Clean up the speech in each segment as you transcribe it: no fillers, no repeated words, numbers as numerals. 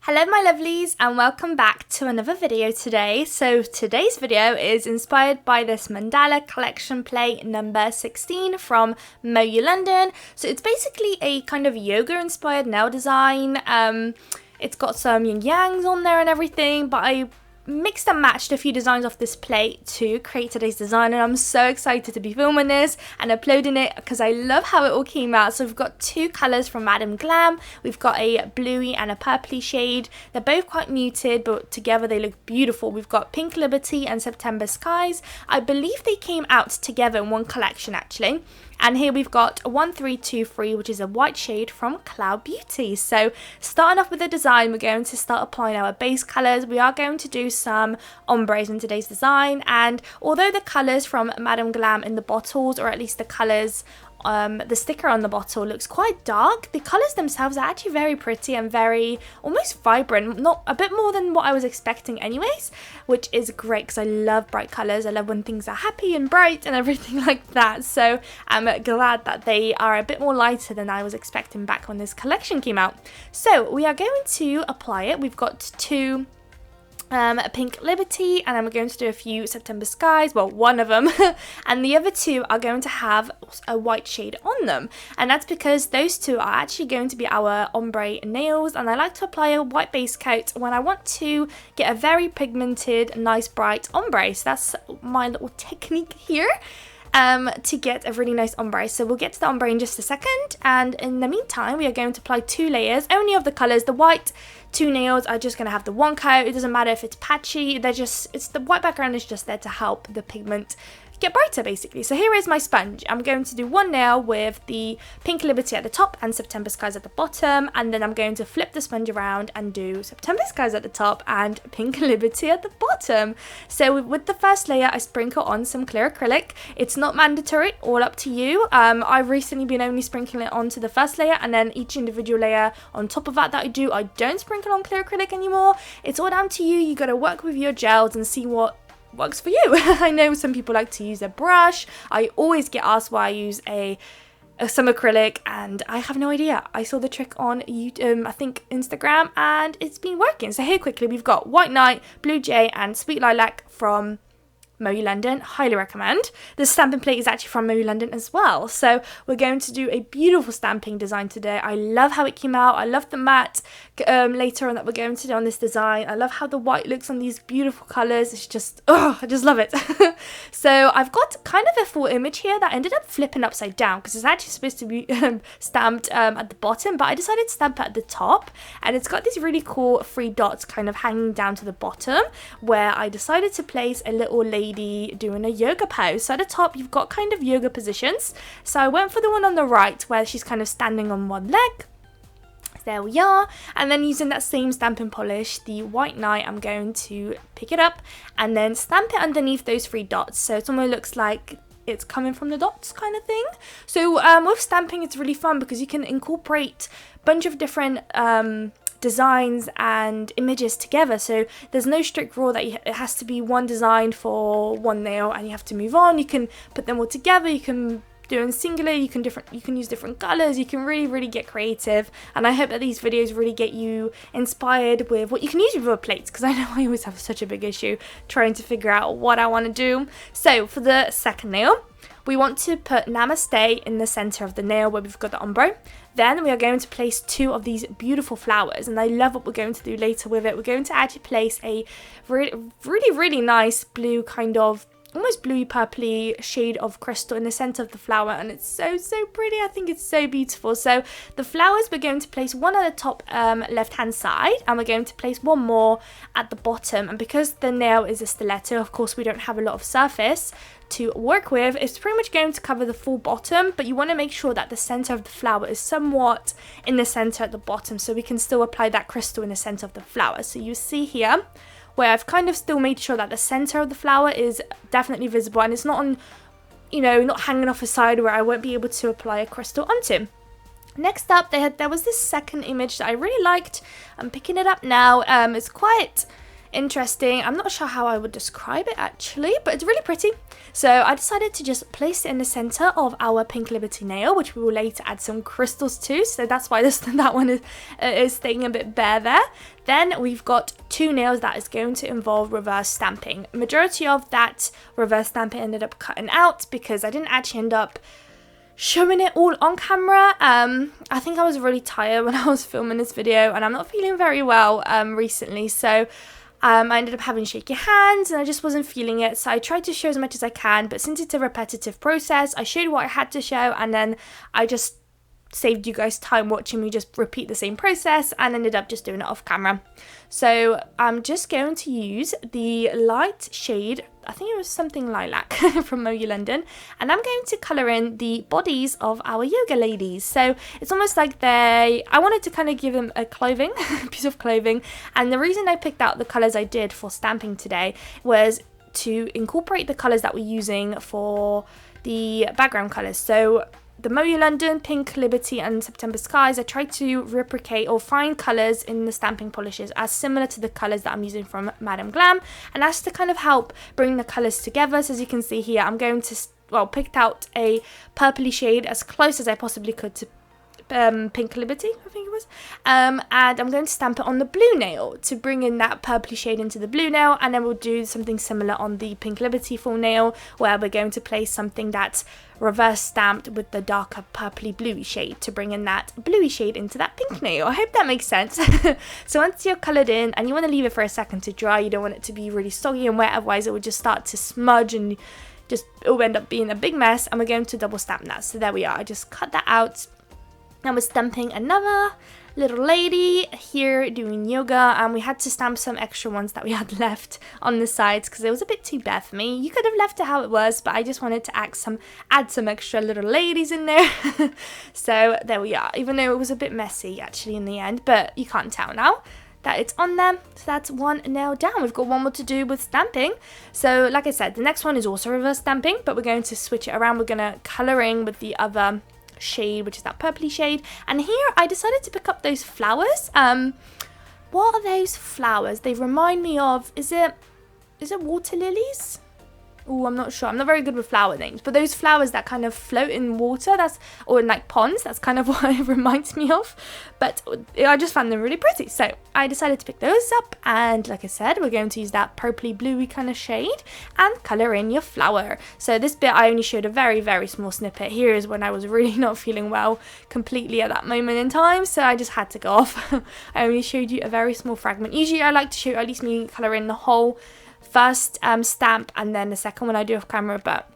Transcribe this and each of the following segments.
Hello my lovelies and welcome back to another video today. So today's video is inspired by this Mandala collection plate number 16 from Moyou London. So it's basically a kind of yoga inspired nail design. It's got some yin yangs on there and everything, but I mixed and matched a few designs off this plate to create today's design, and I'm so excited to be filming this and uploading it because I love how it all came out. So we've got two colours from Glam. We've got a bluey and a purpley shade. They're both quite muted, but together they look beautiful. We've got Pink Liberty and September Skies. I believe they came out together in one collection actually. And here we've got 1323, which is a white shade from Cloud Beauty. So starting off with the design, we're going to start applying our base colours. We are going to do some ombres in today's design. And although the colours from Madame Glam in the bottles, or at least the colours, the sticker on the bottle looks quite dark, the colours themselves are actually very pretty and very almost vibrant, not a bit more than what I was expecting anyways, which is great because I love bright colours. I love when things are happy and bright and everything like that. So I'm glad that they are a bit more lighter than I was expecting back when this collection came out. So we are going to apply it. We've got two Pink Liberty, and I'm going to do a few September Skies, well, one of them, and the other two are going to have a white shade on them, and that's because those two are actually going to be our ombre nails, and I like to apply a white base coat when I want to get a very pigmented, nice bright ombre. So that's my little technique here. To get a really nice ombre. So we'll get to the ombre in just a second, and in the meantime we are going to apply two layers only of the colours. The white two nails are just going to have the one coat. It doesn't matter if it's patchy, it's the white background is just there to help the pigment get brighter basically. So here is my sponge. I'm going to do one nail with the Pink Liberty at the top and September Skies at the bottom, and then I'm going to flip the sponge around and do September Skies at the top and Pink Liberty at the bottom. So with the first layer I sprinkle on some clear acrylic. It's not mandatory, all up to you. I've recently been only sprinkling it onto the first layer, and then each individual layer on top of that I don't sprinkle on clear acrylic anymore. It's all down to you. You got to work with your gels and see what works for you. I know some people like to use a brush. I always get asked why I use some acrylic, and I have no idea. I saw the trick on YouTube, I think Instagram, and it's been working. So here quickly we've got White Night, Blue Jay and Sweet Lilac from Moyou London. Highly recommend. The stamping plate is actually from Moyou London as well. So we're going to do a beautiful stamping design today. I love how it came out. I love the matte later on that we're going to do on this design. I love how the white looks on these beautiful colours. It's just, oh, I just love it. So I've got kind of a full image here that ended up flipping upside down because it's actually supposed to be stamped at the bottom, but I decided to stamp it at the top, and it's got these really cool 3 dots kind of hanging down to the bottom where I decided to place a little lady doing a yoga pose. So at the top you've got kind of yoga positions, so I went for the one on the right where she's kind of standing on one leg. There we are. And then using that same stamping polish, the White Night, I'm going to pick it up and then stamp it underneath those 3 dots, so it almost looks like it's coming from the dots kind of thing. So with stamping it's really fun because you can incorporate a bunch of different designs and images together. So there's no strict rule that it has to be one design for one nail and you have to move on. You can put them all together. You can do in singular. You can use different colors. You can really get creative, and I hope that these videos really get you inspired with what you can use with your plates, because I know I always have such a big issue trying to figure out what I want to do. So for the second nail, we want to put Namaste in the center of the nail where we've got the ombre. Then we are going to place 2 of these beautiful flowers, and I love what we're going to do later with it. We're going to actually place a really nice blue, kind of almost bluey purpley shade of crystal in the center of the flower, and it's so pretty. I think it's so beautiful. So the flowers, we're going to place one at the top left hand side, and we're going to place one more at the bottom. And because the nail is a stiletto, of course we don't have a lot of surface to work with. It's pretty much going to cover the full bottom, but you want to make sure that the center of the flower is somewhat in the center at the bottom, so we can still apply that crystal in the center of the flower. So you see here where I've kind of still made sure that the center of the flower is definitely visible, and it's not on, not hanging off a side where I won't be able to apply a crystal onto. Next up, there was this second image that I really liked. I'm picking it up now. interesting. I'm not sure how I would describe it actually, but it's really pretty. So I decided to just place it in the center of our Pink Liberty nail, which we will later add some crystals to. So that's why that one is staying a bit bare there. Then we've got 2 nails that is going to involve reverse stamping. Majority of that reverse stamping ended up cutting out because I didn't actually end up showing it all on camera. I think I was really tired when I was filming this video, and I'm not feeling very well recently, so I ended up having shaky hands and I just wasn't feeling it. So I tried to show as much as I can, but since it's a repetitive process, I showed what I had to show, and then I just saved you guys time watching me just repeat the same process and ended up just doing it off camera. So I'm just going to use the light shade, I think it was something lilac from Moyou London, and I'm going to colour in the bodies of our yoga ladies. So it's almost like I wanted to kind of give them a clothing, piece of clothing, and the reason I picked out the colours I did for stamping today was to incorporate the colours that we're using for the background colours. So the Moyou London, Pink Liberty and September Skies, I tried to replicate or find colours in the stamping polishes as similar to the colours that I'm using from Madame Glam, and that's to kind of help bring the colours together. So as you can see here, I'm going to, picked out a purpley shade as close as I possibly could to Pink Liberty, I think it was, and I'm going to stamp it on the blue nail to bring in that purpley shade into the blue nail, and then we'll do something similar on the Pink Liberty full nail, where we're going to place something that's reverse stamped with the darker purpley bluey shade to bring in that bluey shade into that pink nail. I hope that makes sense. So once you're coloured in and you want to leave it for a second to dry, you don't want it to be really soggy and wet, otherwise it would just start to smudge and it will end up being a big mess, and we're going to double stamp that. So there we are, I just cut that out. Now we're stamping another little lady here doing yoga, and we had to stamp some extra ones that we had left on the sides because it was a bit too bare for me. You could have left it how it was, but I just wanted to add some extra little ladies in there. So there we are, even though it was a bit messy actually in the end, but you can't tell now that it's on them. So that's 1 nail down. We've got 1 more to do with stamping. So like I said, the next one is also reverse stamping, but we're going to switch it around. We're going to colour in with the other shade, which is that purpley shade, and here I decided to pick up those flowers. What are those flowers? They remind me of, is it water lilies? Oh, I'm not sure. I'm not very good with flower names, but those flowers that kind of float in water, or in like ponds, that's kind of what it reminds me of. But I just found them really pretty, so I decided to pick those up. And like I said, we're going to use that purpley bluey kind of shade and colour in your flower. So this bit I only showed a very, very small snippet. Here is when I was really not feeling well completely at that moment in time, so I just had to go off. I only showed you a very small fragment. Usually I like to show at least me colour in the whole first stamp and then the second one I do off camera, but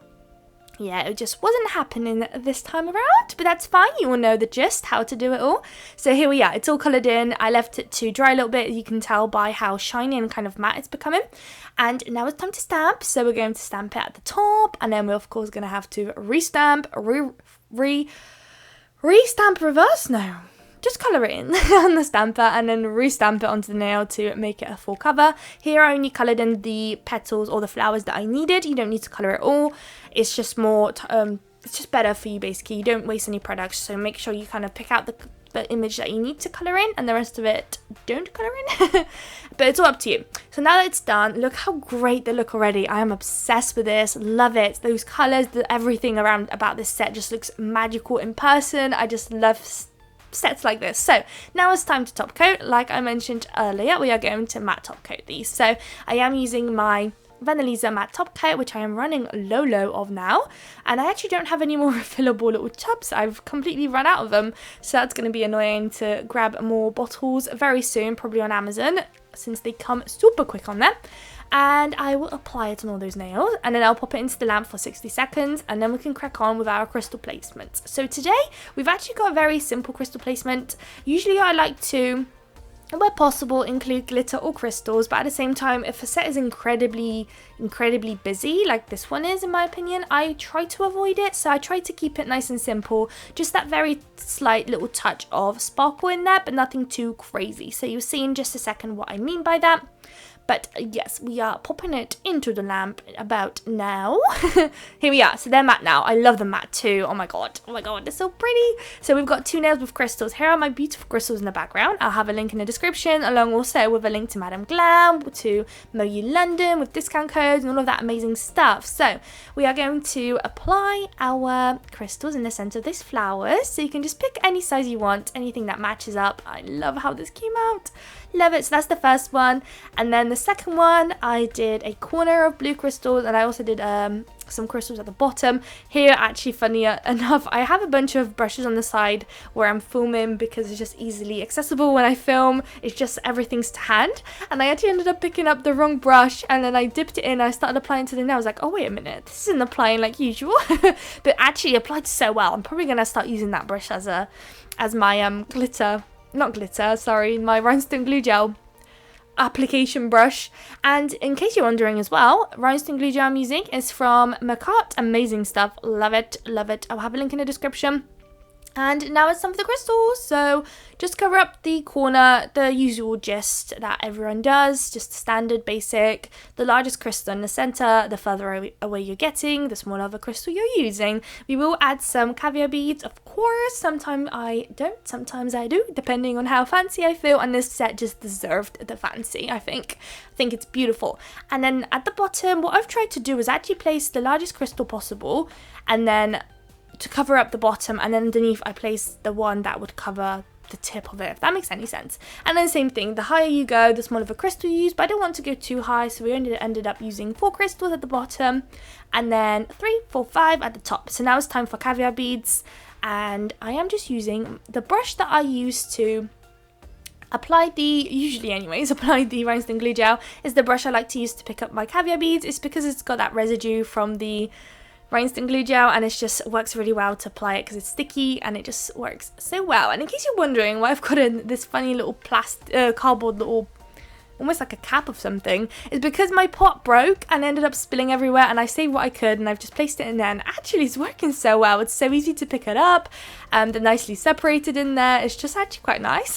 yeah, it just wasn't happening this time around, but that's fine. You will know the gist, how to do it all. So here we are, it's all coloured in. I left it to dry a little bit, you can tell by how shiny and kind of matte it's becoming, and now it's time to stamp. So we're going to stamp it at the top, and then we're of course going to have to re-stamp reverse now. Just colour it in on the stamper and then re-stamp it onto the nail to make it a full cover. Here I only coloured in the petals or the flowers that I needed. You don't need to colour it all. It's just more, it's just better for you basically. You don't waste any products, so make sure you kind of pick out the image that you need to colour in, and the rest of it don't colour in. But it's all up to you. So now that it's done, look how great they look already. I am obsessed with this, love it. Those colours, everything around about this set just looks magical in person. I just love sets like this. So now it's time to top coat. Like I mentioned earlier, we are going to matte top coat these. So I am using my Vanillisa matte top coat, which I am running low of now, and I actually don't have any more refillable little tubs. I've completely run out of them, so that's going to be annoying to grab more bottles very soon, probably on Amazon, since they come super quick on them. And I will apply it on all those nails, and then I'll pop it into the lamp for 60 seconds, and then we can crack on with our crystal placement. So today we've actually got a very simple crystal placement. Usually I like to, where possible, include glitter or crystals, but at the same time, if a set is incredibly busy like this one is, in my opinion, I try to avoid it. So I try to keep it nice and simple, just that very slight little touch of sparkle in there, but nothing too crazy. So you'll see in just a second what I mean by that. But yes, we are popping it into the lamp about now. Here we are. So they're matte now. I love the matte too. Oh my god, they're so pretty. So we've got 2 nails with crystals. Here are my beautiful crystals in the background. I'll have a link in the description, along also with a link to Madame Glam, to Moyou London with discount codes and all of that amazing stuff. So we are going to apply our crystals in the center of these flowers. So you can just pick any size you want, anything that matches up. I love how this came out. Love it. So that's the first one, and then the second one I did a corner of blue crystals, and I also did some crystals at the bottom. Here, actually, funny enough, I have a bunch of brushes on the side where I'm filming because it's just easily accessible when I film. It's just everything's to hand, and I actually ended up picking up the wrong brush, and then I dipped it in. I started applying to the nail. I was like, oh wait a minute, this isn't applying like usual. But actually applied so well. I'm probably gonna start using that brush as my my rhinestone glue gel application brush. And in case you're wondering as well, rhinestone glue gel I'm using is from Macart. Amazing stuff. Love it, love it. I'll have a link in the description. And now it's time for the crystals. So just cover up the corner, the usual gist that everyone does, just standard basic. The largest crystal in the center, the further away you're getting, the smaller the crystal you're using. We will add some caviar beads, of course. Sometimes I don't, sometimes I do, depending on how fancy I feel. And this set just deserved the fancy, I think. I think it's beautiful. And then at the bottom, what I've tried to do is actually place the largest crystal possible, and then to cover up the bottom, and then underneath I place the one that would cover the tip of it, if that makes any sense. And then same thing, the higher you go, the smaller of a crystal you use, but I don't want to go too high, so we ended up using 4 crystals at the bottom, and then 3, 4, 5 at the top. So now it's time for caviar beads, and I am just using the brush that I used to apply apply the rhinestone glue gel. Is the brush I like to use to pick up my caviar beads. It's because it's got that residue from the rhinestone glue gel, and it just works really well to apply it because it's sticky, and it just works so well. And in case you're wondering why I've got this funny little cardboard little, almost like a cap of something, is because my pot broke and ended up spilling everywhere, and I saved what I could, and I've just placed it in there, and actually it's working so well. It's so easy to pick it up, and they're nicely separated in there. It's just actually quite nice.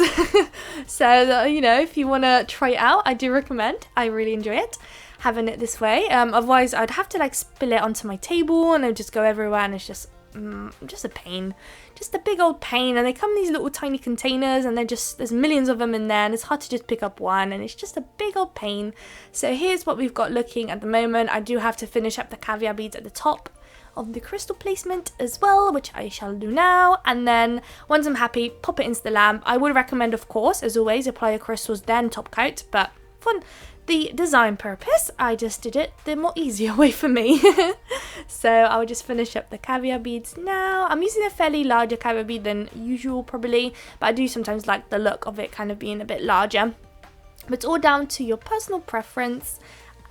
So you know, if you want to try it out, I do recommend. I really enjoy it, having it this way. Otherwise I'd have to like spill it onto my table, and it would just go everywhere, and it's just a pain, just a big old pain. And they come in these little tiny containers, and there's millions of them in there, and it's hard to just pick up one, and it's just a big old pain. So here's what we've got looking at the moment. I do have to finish up the caviar beads at the top of the crystal placement as well, which I shall do now. And then once I'm happy, pop it into the lamp. I would recommend, of course, as always, apply your crystals then top coat, but for the design purpose, I just did it the more easier way for me. So I'll just finish up the caviar beads now. I'm using a fairly larger caviar bead than usual probably, but I do sometimes like the look of it kind of being a bit larger. But it's all down to your personal preference.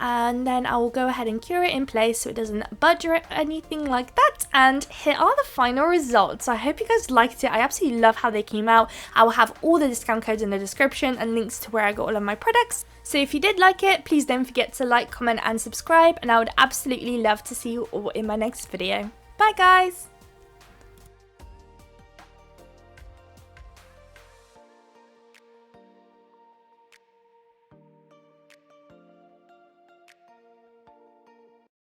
And then I will go ahead and cure it in place so it doesn't budge or anything like that. And here are the final results. I hope you guys liked it. I absolutely love how they came out. I will have all the discount codes in the description and links to where I got all of my products. So if you did like it, please don't forget to like, comment and subscribe, and I would absolutely love to see you all in my next video. Bye guys!